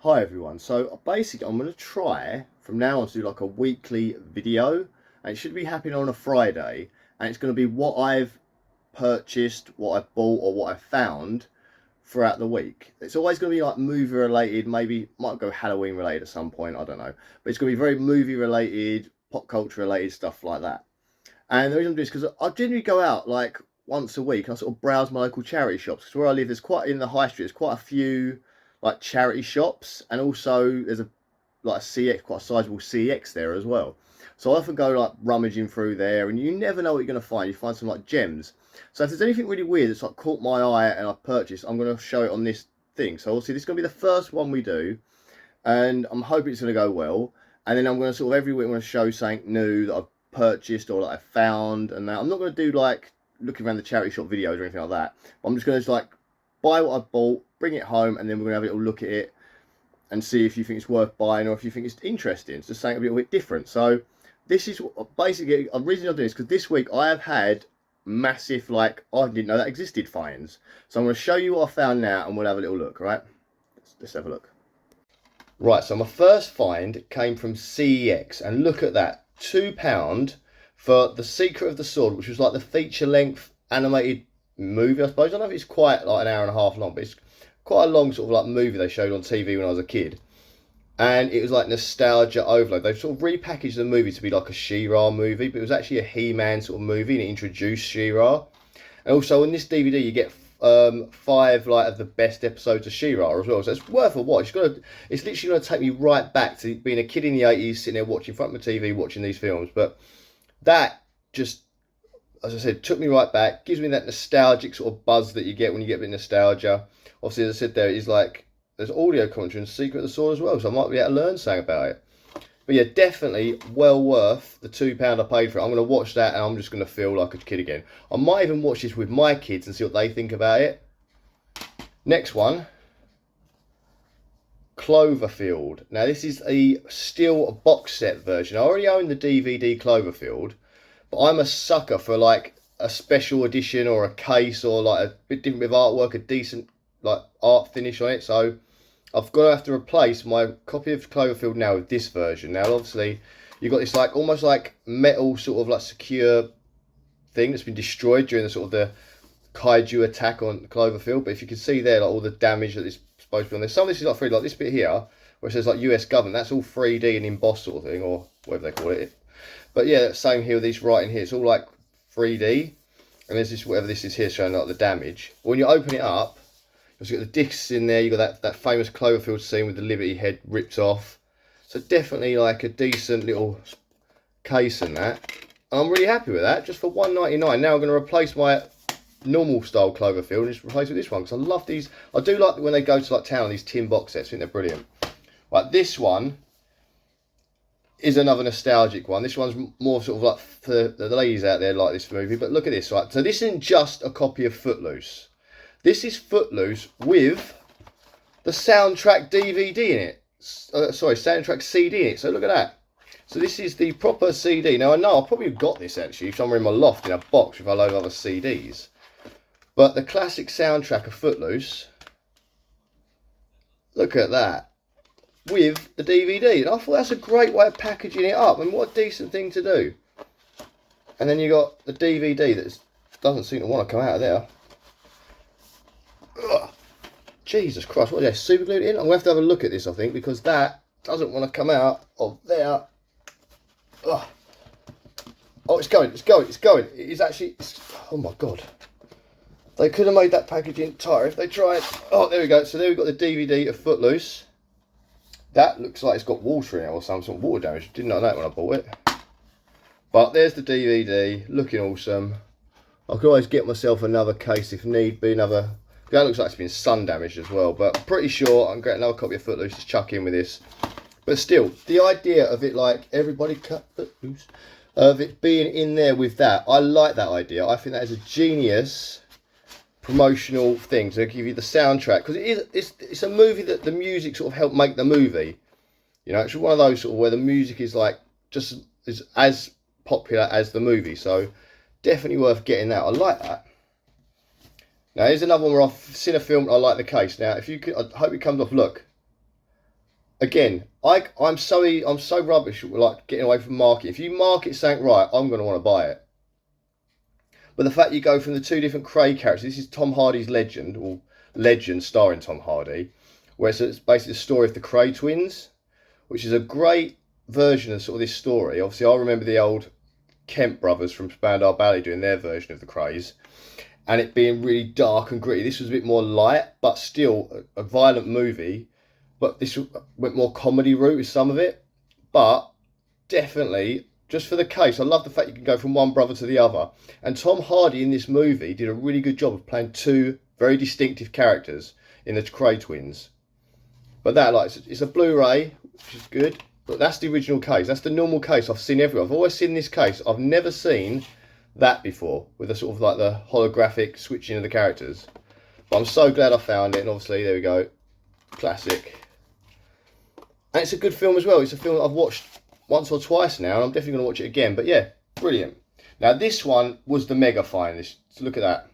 Hi everyone, so basically I'm going to try from now on to do like a weekly video, and it should be happening on a Friday, and it's going to be what I've purchased, what I've bought or what I've found throughout the week. It's always going to be like movie related, maybe might go Halloween related at some point, I don't know, but it's going to be very movie related, pop culture related, stuff like that. And the reason I'm doing this is because I generally go out like once a week and I sort of browse my local charity shops. Because where I live, there's quite in the high street. There's quite a few like charity shops, and also there's a like a CX, quite a sizable CX there as well. So I often go like rummaging through there, and you never know what you're going to find. You find some like gems. So if there's anything really weird that's like caught my eye and I purchased, I'm going to show it on this thing. So obviously this is going to be the first one we do, and I'm hoping it's going to go well. And then I'm going to sort of every week I'm going to show something new that I've purchased or that I found. And now I'm not going to do like looking around the charity shop videos or anything like that. But I'm just going to like buy what I bought, bring it home, and then we're going to have a little look at it and see if you think it's worth buying or if you think it's interesting. It's just something a little bit different. So this is basically the reason I'm doing this, because this week I have had massive, like, I didn't know that existed finds. So I'm going to show you what I found now and we'll have a little look, right? Let's have a look. Right, so my first find came from CEX, and look at that, £2 for The Secret of the Sword, which was like the feature-length animated movie, I suppose. I don't know if it's quite like an hour and a half long, but it's quite a long sort of like movie they showed on TV when I was a kid. And it was like nostalgia overload. They've sort of repackaged the movie to be like a She-Ra movie, but it was actually a He-Man sort of movie, and it introduced She-Ra. And also on this DVD you get 5 like of the best episodes of She-Ra as well, so it's worth a watch. It's literally going to take me right back to being a kid in the 80s, sitting there watching in front of my TV, watching these films. But that just, as I said, took me right back. Gives me that nostalgic sort of buzz that you get when you get a bit of nostalgia. Obviously, as I said, there is like there's audio commentary in Secret of the Sword as well, so I might be able to learn something about it. But yeah, definitely well worth the £2 I paid for it. I'm going to watch that and I'm just going to feel like a kid again. I might even watch this with my kids and see what they think about it. Next one, Cloverfield. Now this is a still box set version. I already own the DVD Cloverfield, but I'm a sucker for like a special edition or a case or like a bit different with artwork, a decent like art finish on it. So I've got to have to replace my copy of Cloverfield now with this version. Now, obviously, you've got this like almost like metal sort of like secure thing that's been destroyed during the sort of the kaiju attack on Cloverfield. But if you can see there, like all the damage that is supposed to be on there. Some of this is like 3D, like this bit here, where it says like US government. That's all 3D and embossed sort of thing, or whatever they call it. But yeah, same here with this writing here. It's all like 3D, and there's this whatever this is here showing like the damage. When you open it up, you've got the discs in there, you've got that famous Cloverfield scene with the Liberty head ripped off. So definitely like a decent little case and that. And I'm really happy with that, just for £1.99. Now I'm going to replace my normal style Cloverfield and just replace it with this one, because I love these. I do like when they go to like town, these tin box sets, I think they're brilliant. Like this one is another nostalgic one. This one's more sort of like for the ladies out there like this movie, but look at this, right? So this isn't just a copy of Footloose. This is Footloose with the soundtrack DVD in it. Soundtrack CD in it. So look at that. So this is the proper CD. Now I know I'll probably have got this actually somewhere in my loft in a box with a load of other CDs. But the classic soundtrack of Footloose. Look at that. With the DVD. And I thought that's a great way of packaging it up. And what a decent thing to do. And then you got the DVD that doesn't seem to want to come out of there. Ugh. Jesus Christ, what is that, super glued in? I'm going to have a look at this, I think, because that doesn't want to come out of there. Ugh. Oh, it's going. It is actually, oh my God. They could have made that packaging tighter if they tried. Oh, there we go. So there we've got the DVD of Footloose. That looks like it's got water in it or some sort of water damage. Didn't know that when I bought it. But there's the DVD, looking awesome. I could always get myself another case if need be, another. That looks like it's been sun damaged as well, but I'm pretty sure I'm getting another copy of Footloose to chuck in with this. But still, the idea of it like everybody cut Footloose, of it being in there with that, I like that idea. I think that is a genius promotional thing to give you the soundtrack, because it's a movie that the music sort of helped make the movie. You know, it's one of those sort of where the music is like just is as popular as the movie, so definitely worth getting that. I like that. Now here's another one where I've seen a film and I like the case. Now if you could, I hope it comes off. Look, again, I'm so rubbish with like getting away from market. If you market something right, I'm going to want to buy it. But the fact you go from the two different Cray characters, this is Tom Hardy's Legend, or Legend starring Tom Hardy, where it's basically the story of the Cray twins, which is a great version of sort of this story. Obviously, I remember the old Kemp brothers from Spandau Ballet doing their version of the Krays, and it being really dark and gritty. This was a bit more light, but still a violent movie. But this went more comedy route with some of it. But definitely, just for the case, I love the fact you can go from one brother to the other. And Tom Hardy in this movie did a really good job of playing two very distinctive characters in the Cray twins. But that, like, it's a Blu-ray, which is good. But that's the original case. That's the normal case I've seen everywhere. I've always seen this case. I've never seen that before, with the sort of like the holographic switching of the characters. But I'm so glad I found it, and obviously there we go, classic. And it's a good film as well. It's a film that I've watched once or twice now, and I'm definitely going to watch it again. But yeah, brilliant. Now this one was the mega find. So look at that.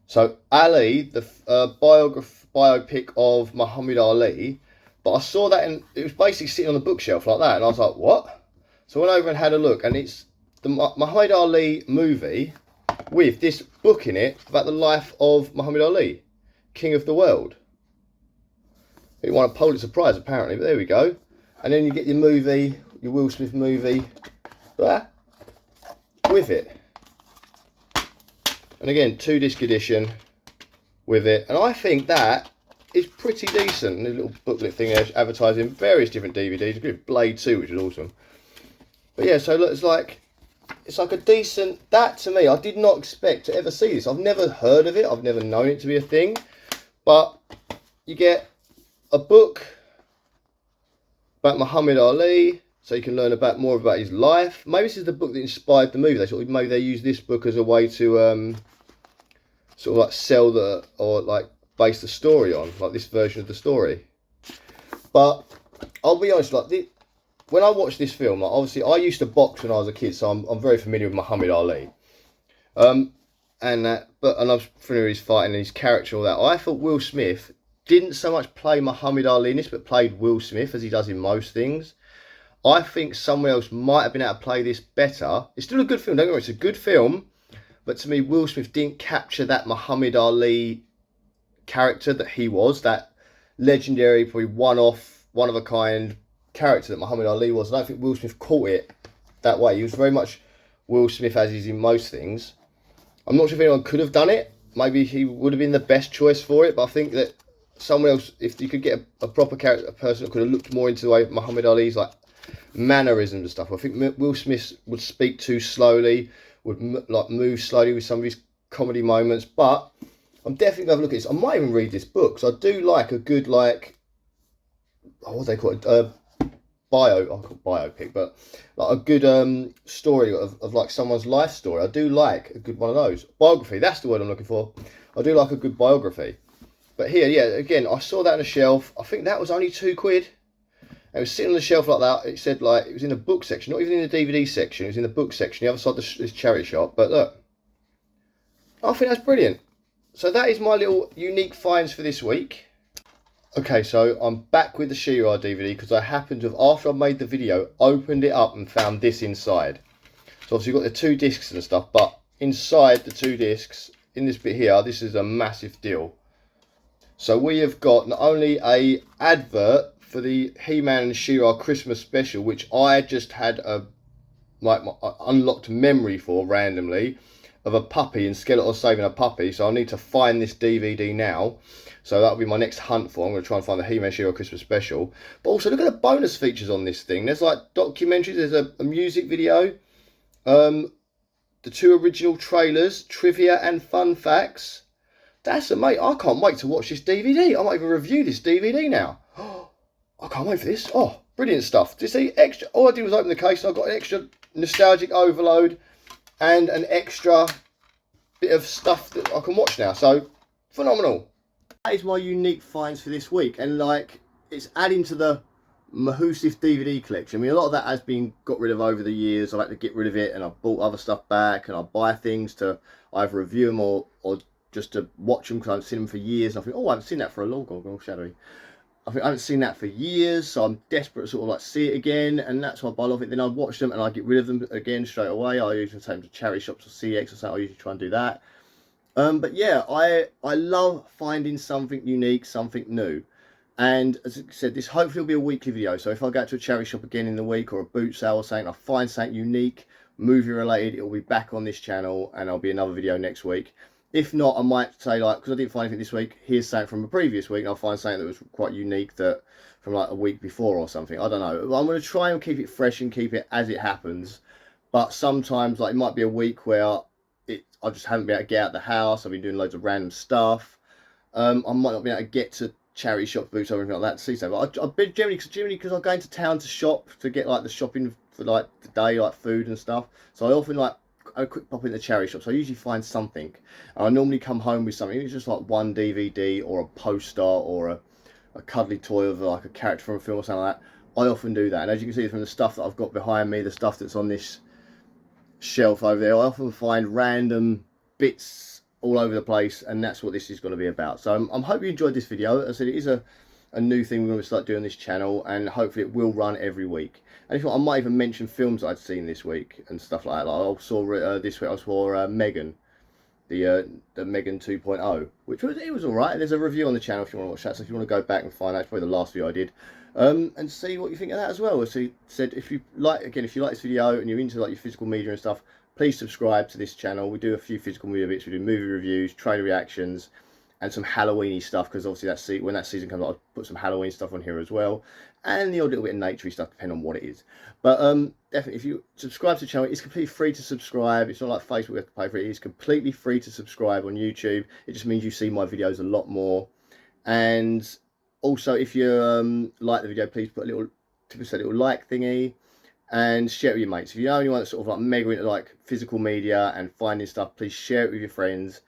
So Ali, the biopic of Muhammad Ali. But I saw that, and it was basically sitting on the bookshelf like that, and I was like, what? So I went over and had a look, and it's the Muhammad Ali movie with this book in it about the life of Muhammad Ali, King of the World. It won a Pulitzer Prize apparently, but there we go. And then you get your movie, your Will Smith movie, that with it. And again, 2-disc edition with it, and I think that is pretty decent. A little booklet thing there advertising various different DVDs, including Blade 2, which is awesome. But yeah, so look, it's like a decent, that to me, I did not expect to ever see this. I've never heard of it, I've never known it to be a thing. But you get a book about Muhammad Ali, so you can learn more about his life. Maybe this is the book that inspired the movie. Maybe they use this book as a way to sort of like sell the, or like base the story on, like this version of the story. But I'll be honest, like when I watched this film, like obviously I used to box when I was a kid, so I'm very familiar with Muhammad Ali. And I was familiar with his fighting and his character and all that. I thought Will Smith didn't so much play Muhammad Ali in this, but played Will Smith as he does in most things. I think someone else might have been able to play this better. It's still a good film, don't get me wrong, it's a good film, but to me, Will Smith didn't capture that Muhammad Ali character that he was, that legendary, probably one-of-a-kind character that Muhammad Ali was. I don't think Will Smith caught it that way. He was very much Will Smith as he's in most things. I'm not sure if anyone could have done it. Maybe he would have been the best choice for it, but I think that someone else, if you could get a proper character, a person that could have looked more into the way Muhammad Ali's like mannerisms and stuff. I think Will Smith would speak too slowly, would like move slowly with some of his comedy moments. But I'm definitely going to look at this. I might even read this book, because I do like a good, like, what do they call it? Biopic, but like a good story of like someone's life story. I do like a good one of those. Biography, that's the word I'm looking for. I do like a good biography. But here, yeah, again, I saw that on a shelf. I think that was only £2. It was sitting on the shelf like that. It said, like, it was in the book section, not even in the DVD section. It was in the book section, the other side of this charity shop. But look, I think that's brilliant. So that is my little unique finds for this week. Okay, so I'm back with the She-Ra DVD because I happened to have, after I made the video, opened it up and found this inside. So obviously you've got the 2 discs and stuff, but inside the 2 discs, in this bit here, this is a massive deal. So we have got not only a advert for the He-Man and She-Ra Christmas special, which I just had a my unlocked memory for randomly, of a puppy and Skeletor saving a puppy. So I need to find this DVD now. So that'll be my next hunt for. I'm going to try and find the He-Man She-Ra Christmas special. But also look at the bonus features on this thing. There's like documentaries. There's a music video. The 2 original trailers, trivia and fun facts. That's amazing. I can't wait to watch this DVD. I might even review this DVD now. I can't wait for this. Oh, brilliant stuff. Do you see extra? All I did was open the case and I got an extra nostalgic overload and an extra bit of stuff that I can watch now. So phenomenal. That is my unique finds for this week, and like it's adding to the Mahusif DVD collection. I mean, a lot of that has been got rid of over the years. I like to get rid of it, and I've bought other stuff back, and I buy things to either review them or just to watch them because I've seen them for years. And I think, oh, I haven't seen that for a long time. All shadowy. I think I haven't seen that for years, so I'm desperate to sort of like see it again, and that's why I buy a lot of it. Then I watch them and I get rid of them again straight away. I usually take them to charity shops or CX or something. I usually try and do that. But yeah, I love finding something unique, something new. And as I said, this hopefully will be a weekly video. So if I go to a charity shop again in the week or a boot sale or something, I find something unique, movie related, it will be back on this channel and there'll be another video next week. If not, I might say like, because I didn't find anything this week, here's something from a previous week, and I'll find something that was quite unique that from like a week before or something. I don't know. I'm going to try and keep it fresh and keep it as it happens. But sometimes like it might be a week where I just haven't been able to get out of the house. I've been doing loads of random stuff. I might not be able to get to charity shop boots or anything like that to see so. But I've been generally because I'm going to town to shop to get like the shopping for like the day, like food and stuff. So I often like a quick pop in the charity shop. So I usually find something. And I normally come home with something. It's just like one DVD or a poster or a cuddly toy of like a character from a film or something like that. I often do that. And as you can see from the stuff that I've got behind me, the stuff that's on this shelf over there, I often find random bits all over the place, and that's what this is going to be about. So I'm hope you enjoyed this video. As I said, it is a new thing we're going to start doing on this channel, and hopefully it will run every week. And if not, I might even mention films that I'd seen this week and stuff like that. Like I saw this week, I saw Megan, the Megan 2.0, which was all right. There's a review on the channel if you want to watch that. So if you want to go back and find that, it's probably the last video I did, and see what you think of that as well. So you said if you like this video and you're into like your physical media and stuff, please subscribe to this channel. We do a few physical media bits. We do movie reviews, trailer reactions, and some Halloweeny stuff, because obviously when that season comes out, I'll put some Halloween stuff on here as well, and the odd little bit of naturey stuff depending on what it is. But definitely, if you subscribe to the channel, it's completely free to subscribe. It's not like Facebook, you have to pay for it. It's completely free to subscribe on YouTube. It just means you see my videos a lot more. And also, if you like the video, please put a little like thingy and share it with your mates. If you know anyone that's sort of like mega into like physical media and finding stuff, please share it with your friends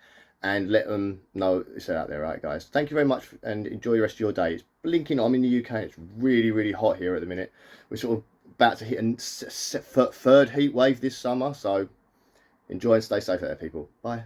and let them know it's out there. Right, guys, thank you very much and enjoy the rest of your day. It's blinking. I'm in the UK. It's really hot here at the minute. We're sort of about to hit a third heat wave this summer, so enjoy and stay safe out there, people. Bye.